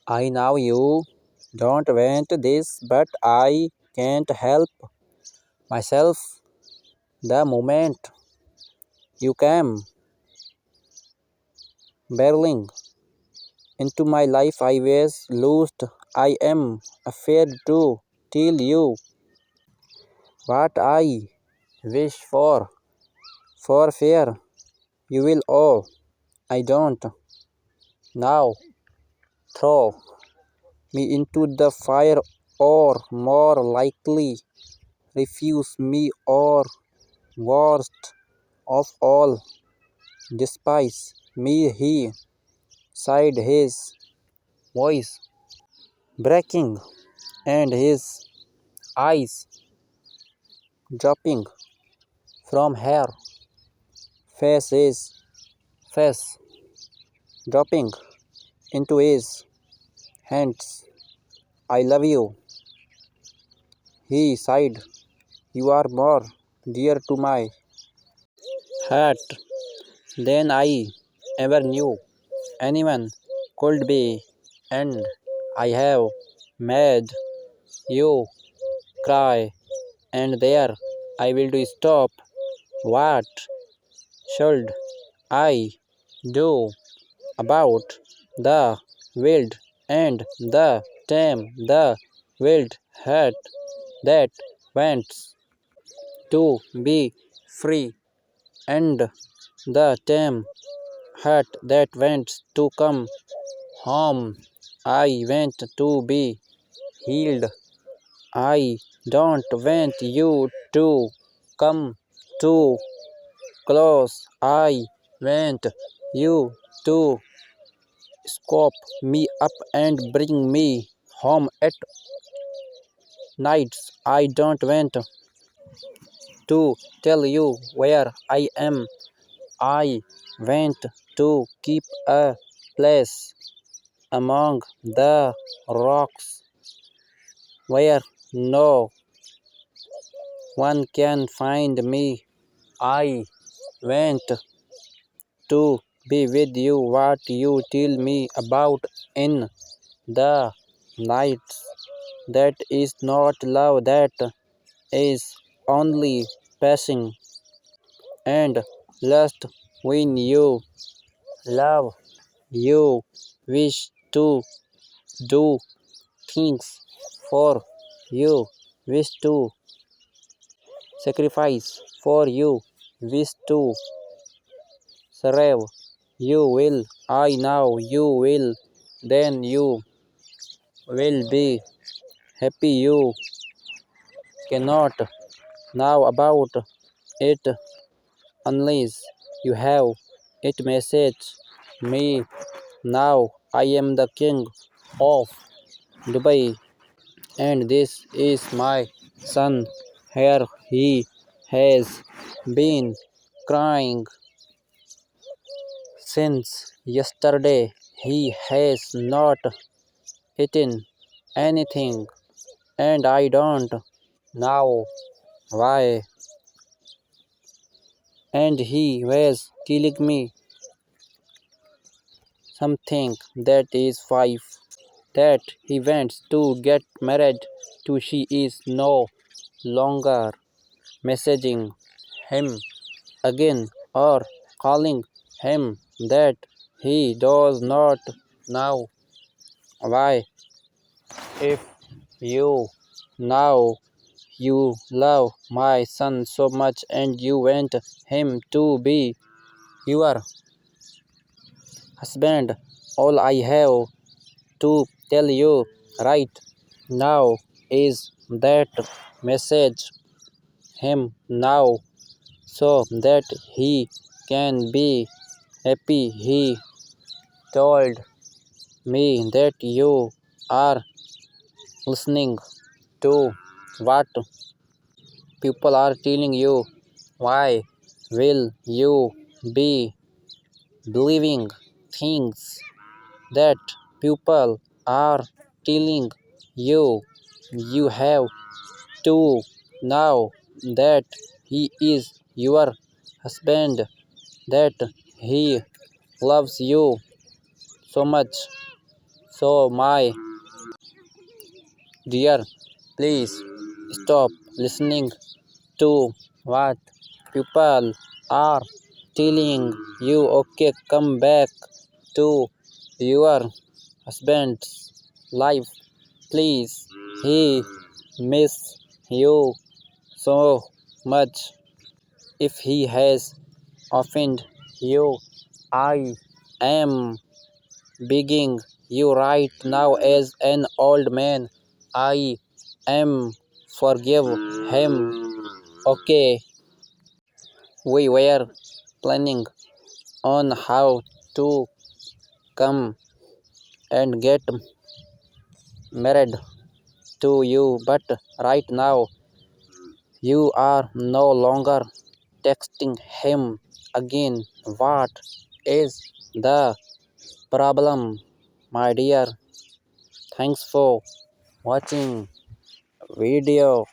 I know you don't want this, but I can't help myself. The moment you came barreling into my life, I was lost. I am afraid to tell you what I wish for fear you will. Oh, I don't now throw me into the fire, or more likely refuse me, or worst of all, despise me. He sighed, his voice breaking and his eyes dropping from her face, his face dropping into his hands. I love you, he sighed. You are more dear to my heart than I ever knew anyone could be, and I have made you cry, and there I will do. Stop. What should I do about the wild and the tame, the wild heart that wants to be free, and the tame heart that wants to come home? I want to be healed. I don't want you to come too close. I want you to scoop me up and bring me home at nights. I don't want to tell you where I am. I want to keep a place among the rocks where no one can find me. I want to be with you. What you tell me about in the nights, that is not love, that is only passing and lust. When you love, you wish to do things for you, wish to sacrifice for you, wish to serve. You will, I know you will, then you will be happy. You cannot now about it unless you have it. Message me now. I am the king of Dubai, and this is my son. Here he has been crying since yesterday. He has not eaten anything, and I don't know why. And he was telling me something that is five, that he wants to get married to. She is no longer messaging him again or calling him, that he does not know why. If you know you love my son so much and you want him to be your husband, all I have to tell you right now is that message him now so that he can be happy. He told me that you are listening to what people are telling you. Why will you be believing things that people are telling you? You have to know that he is your husband, that he loves you so much. So, my dear, please stop listening to what people are telling you. Okay, come back to your husband's life, please. He miss you so much. If he has offended you, I am begging you right now as an old man. I am forgive him. Okay, we were planning on how to come and get married to you, but right now you are no longer texting him again. What is the problem, my dear? Thanks for watching video.